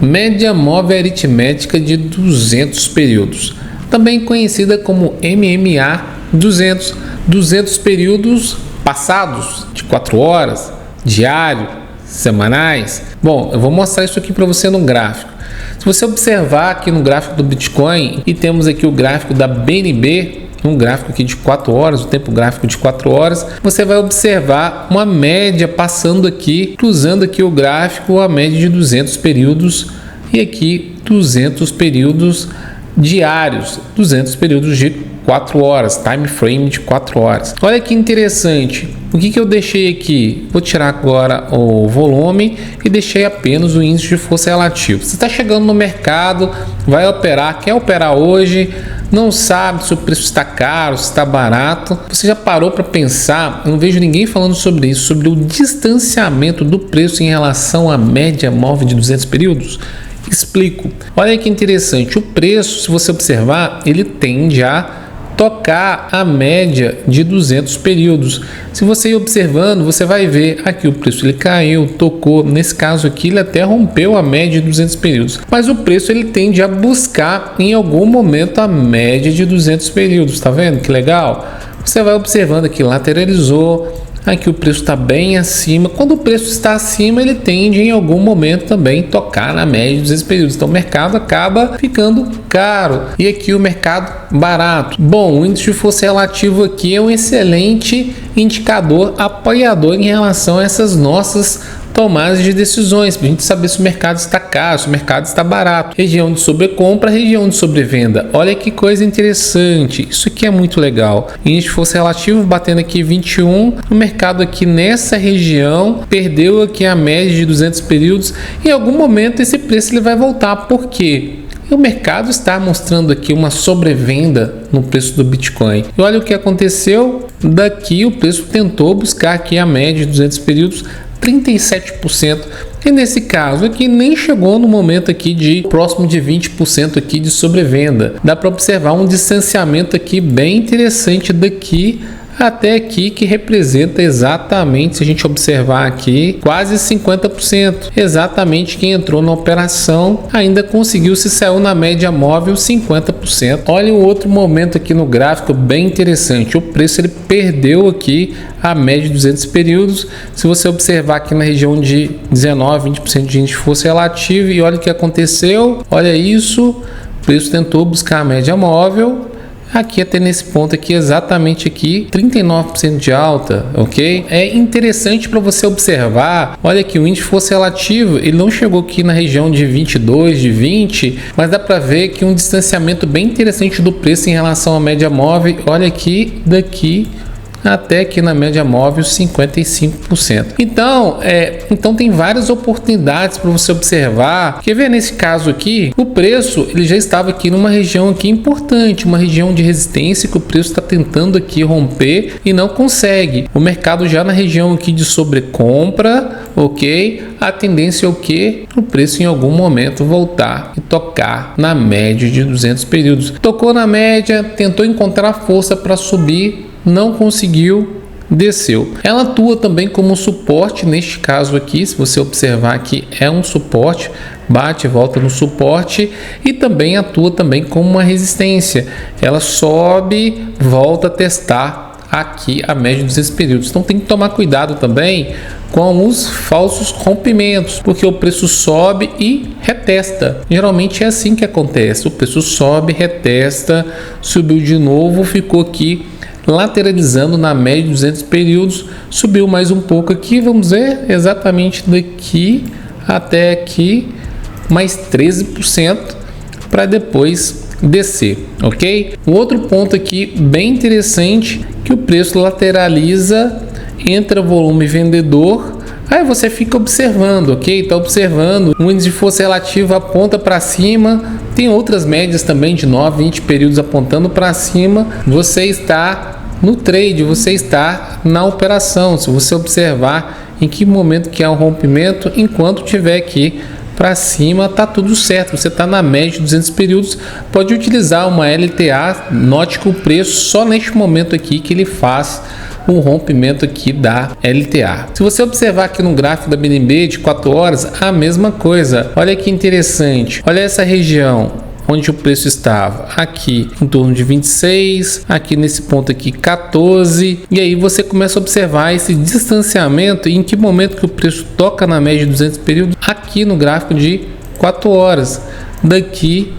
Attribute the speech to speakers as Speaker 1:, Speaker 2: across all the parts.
Speaker 1: média móvel aritmética de 200 períodos, também conhecida como MMA 200, 200 períodos passados de 4 horas, diário, semanais. Bom, eu vou mostrar isso aqui para você no gráfico. Se você observar aqui no gráfico do Bitcoin, e temos aqui o gráfico da BNB, um gráfico aqui de 4 horas, o tempo gráfico de 4 horas, você vai observar uma média passando aqui, cruzando aqui o gráfico, a média de 200 períodos e aqui 200 períodos diários, 200 períodos de 4 horas, time frame de 4 horas. Olha que interessante, o que eu deixei aqui? Vou tirar agora o volume e deixei apenas o índice de força relativo. Você está chegando no mercado, vai operar, quer operar hoje, não sabe se o preço está caro, se está barato. Você já parou para pensar? Eu não vejo ninguém falando sobre isso, sobre o distanciamento do preço em relação à média móvel de 200 períodos? Explico. Olha que interessante, o preço, se você observar, ele tende a tocar a média de 200 períodos. Se você ir observando, você vai ver aqui o preço ele caiu, tocou, nesse caso aqui ele até rompeu a média de 200 períodos, mas o preço ele tende a buscar em algum momento a média de 200 períodos, tá vendo que legal? Você vai observando aqui, lateralizou, aqui o preço está bem acima. Quando o preço está acima, ele tende em algum momento também tocar na média de 200 períodos. Então o mercado acaba ficando caro e aqui o mercado barato. Bom, o índice de força relativo aqui é um excelente indicador apoiador em relação a essas nossas tomadas de decisões, para a gente saber se o mercado está caro, se o mercado está barato. Região de sobrecompra, região de sobrevenda. Olha que coisa interessante, isso aqui é muito legal. Índice de força relativo batendo aqui 21, o mercado aqui nessa região perdeu aqui a média de 200 períodos. Em algum momento esse preço ele vai voltar, por quê? O mercado está mostrando aqui uma sobrevenda no preço do Bitcoin. E olha o que aconteceu, daqui o preço tentou buscar aqui a média de 200 períodos, 37%, e nesse caso aqui nem chegou no momento aqui de próximo de 20% aqui de sobrevenda. Dá para observar um distanciamento aqui bem interessante daqui até aqui, que representa exatamente, se a gente observar aqui, quase 50%. Exatamente quem entrou na operação ainda conseguiu se sair na média móvel 50%. Olha o outro momento aqui no gráfico bem interessante, o preço ele perdeu aqui a média de 200 períodos. Se você observar aqui na região de 19, 20% de índice de força relativa, e olha o que aconteceu, olha isso, o preço tentou buscar a média móvel, aqui até nesse ponto aqui, exatamente aqui, 39% de alta, ok? É interessante para você observar, olha aqui, o índice de força relativo, ele não chegou aqui na região de 22, de 20, mas dá para ver que um distanciamento bem interessante do preço em relação à média móvel, olha aqui, daqui até aqui na média móvel 55%. Então tem várias oportunidades para você observar. Quer ver nesse caso aqui, o preço ele já estava aqui numa região aqui importante, uma região de resistência que o preço está tentando aqui romper e não consegue. O mercado já na região aqui de sobrecompra, ok? A tendência é o que? O preço em algum momento voltar e tocar na média de 200 períodos. Tocou na média, tentou encontrar força para subir, não conseguiu, desceu. Ela atua também como suporte, neste caso aqui, se você observar aqui, é um suporte, bate e volta no suporte, e também atua também como uma resistência. Ela sobe, volta a testar aqui a média de 200 períodos. Então tem que tomar cuidado também com os falsos rompimentos, porque o preço sobe e retesta. Geralmente é assim que acontece, o preço sobe, retesta, subiu de novo, ficou aqui lateralizando na média de 200 períodos, subiu mais um pouco aqui, vamos ver, exatamente daqui até aqui, mais 13%, para depois descer, ok? Um outro ponto aqui bem interessante, que o preço lateraliza, entra volume vendedor, aí você fica observando, ok? Está observando, o índice de força relativa aponta para cima, tem outras médias também de 9, 20 períodos apontando para cima, você está no trade, você está na operação. Se você observar em que momento que há um rompimento, enquanto tiver aqui para cima, tá tudo certo. Você está na média de 200 períodos, pode utilizar uma LTA. Note que o preço só neste momento aqui que ele faz um rompimento aqui da LTA. Se você observar aqui no gráfico da BNB de 4 horas, a mesma coisa. Olha que interessante, olha essa região onde o preço estava aqui em torno de 26, aqui nesse ponto aqui 14, e aí você começa a observar esse distanciamento. Em que momento que o preço toca na média de 200 períodos? Aqui no gráfico de 4 horas, daqui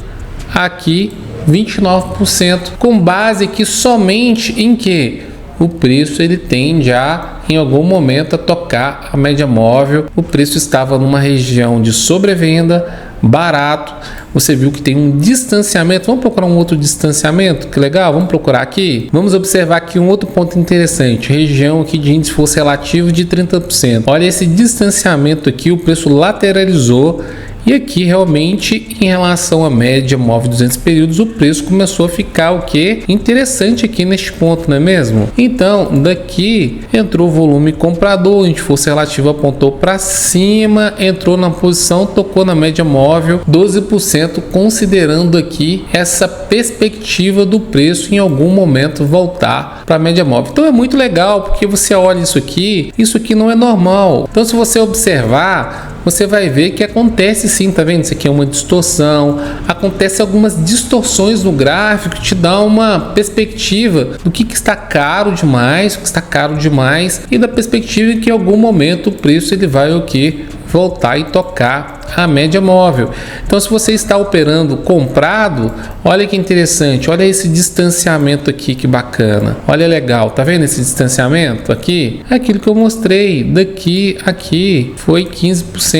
Speaker 1: aqui 29%, com base aqui somente em que o preço ele tende a em algum momento a tocar a média móvel. O preço estava numa região de sobrevenda, barato. Você viu que tem um distanciamento. Vamos procurar um outro distanciamento? Que legal, vamos procurar aqui. Vamos observar aqui um outro ponto interessante. Região aqui de índice de força relativo de 30%. Olha esse distanciamento aqui, o preço lateralizou. E aqui realmente em relação à média móvel 200 períodos, o preço começou a ficar o que? Interessante aqui neste ponto, não é mesmo? Então daqui entrou o volume comprador, a gente força relativa apontou para cima, entrou na posição, tocou na média móvel 12%, considerando aqui essa perspectiva do preço em algum momento voltar para a média móvel. Então é muito legal, porque você olha isso aqui não é normal. Então se você observar, você vai ver que acontece sim, tá vendo? Isso aqui é uma distorção, acontece algumas distorções no gráfico que te dá uma perspectiva do que está caro demais, o que está caro demais, e da perspectiva que em algum momento o preço ele vai o que? Voltar e tocar a média móvel. Então se você está operando comprado, olha que interessante, olha esse distanciamento aqui, que bacana, olha legal, tá vendo esse distanciamento aqui? É aquilo que eu mostrei, daqui aqui foi 15%.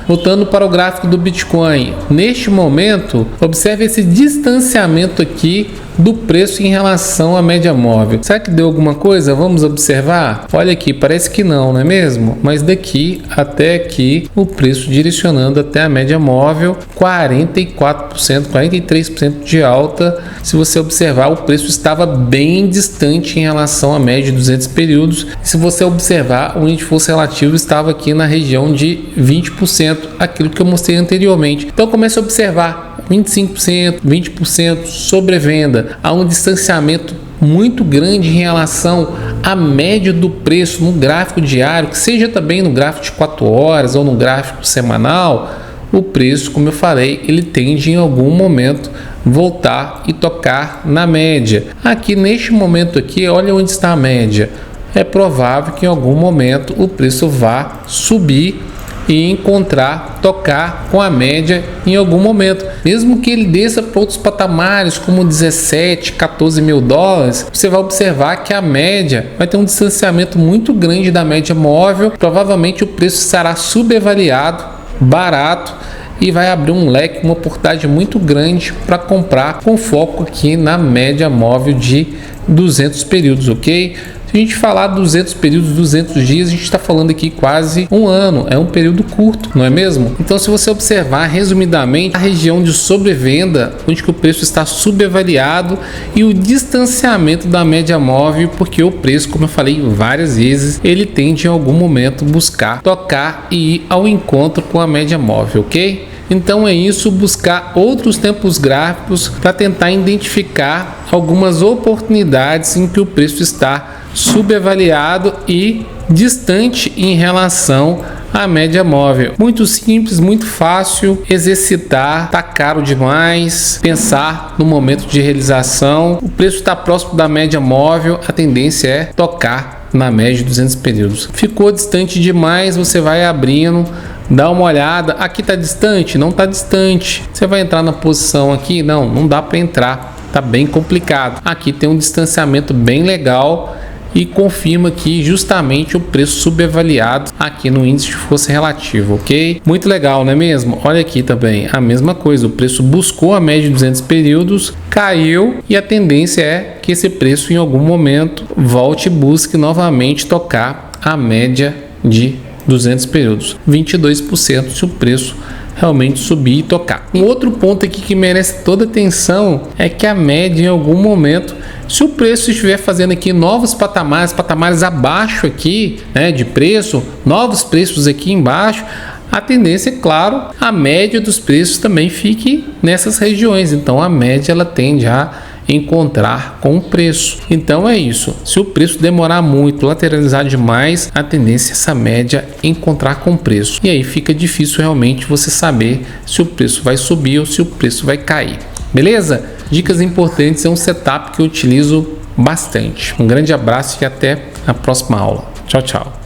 Speaker 1: Voltando para o gráfico do Bitcoin, neste momento observe esse distanciamento aqui do preço em relação à média móvel. Será que deu alguma coisa? Vamos observar. Olha aqui, parece que não, não é mesmo? Mas daqui até aqui o preço direcionando até a média móvel, 44%, 43% de alta. Se você observar, o preço estava bem distante em relação à média de 200 períodos. Se você observar, o índice de força relativo estava aqui na região de 20%, aquilo que eu mostrei anteriormente. Então comece a observar 25%, 20% sobrevenda. Há um distanciamento muito grande em relação à média do preço no gráfico diário, que seja também no gráfico de 4 horas ou no gráfico semanal. O preço, como eu falei, ele tende em algum momento voltar e tocar na média. Aqui neste momento aqui, olha onde está a média. É provável que em algum momento o preço vá subir e encontrar, tocar com a média em algum momento, mesmo que ele desça para outros patamares como 17, 14 mil dólares, você vai observar que a média vai ter um distanciamento muito grande da média móvel. Provavelmente o preço estará subavaliado, barato, e vai abrir um leque, uma oportunidade muito grande para comprar, com foco aqui na média móvel de 200 períodos, ok? Se a gente falar 200 períodos, 200 dias, a gente está falando aqui quase um ano. É um período curto, não é mesmo? Então, se você observar resumidamente a região de sobrevenda, onde que o preço está subavaliado, e o distanciamento da média móvel, porque o preço, como eu falei várias vezes, ele tende em algum momento buscar tocar e ir ao encontro com a média móvel, ok? Então é isso, buscar outros tempos gráficos para tentar identificar algumas oportunidades em que o preço está subavaliado e distante em relação à média móvel. Muito simples, muito fácil exercitar, tá caro demais, pensar no momento de realização, o preço está próximo da média móvel, a tendência é tocar na média de 200 períodos. Ficou distante demais, você vai abrindo, dá uma olhada, aqui está distante? Não está distante. Você vai entrar na posição aqui? Não dá para entrar, tá bem complicado. Aqui tem um distanciamento bem legal e confirma aqui justamente o preço subavaliado aqui no índice de força relativa, ok? Muito legal, não é mesmo? Olha aqui também, a mesma coisa, o preço buscou a média de 200 períodos, caiu e a tendência é que esse preço em algum momento volte e busque novamente tocar a média de 200 períodos, 22% se o preço realmente subir e tocar. Um outro ponto aqui que merece toda atenção é que a média em algum momento, se o preço estiver fazendo aqui novos patamares abaixo aqui, né, de preço, novos preços aqui embaixo, a tendência é, claro, a média dos preços também fique nessas regiões. Então a média ela tende a encontrar com o preço. Então é isso. Se o preço demorar muito, lateralizar demais, a tendência é essa média encontrar com o preço. E aí fica difícil realmente você saber se o preço vai subir ou se o preço vai cair. Beleza? Dicas importantes, é um setup que eu utilizo bastante. Um grande abraço e até a próxima aula. Tchau, tchau.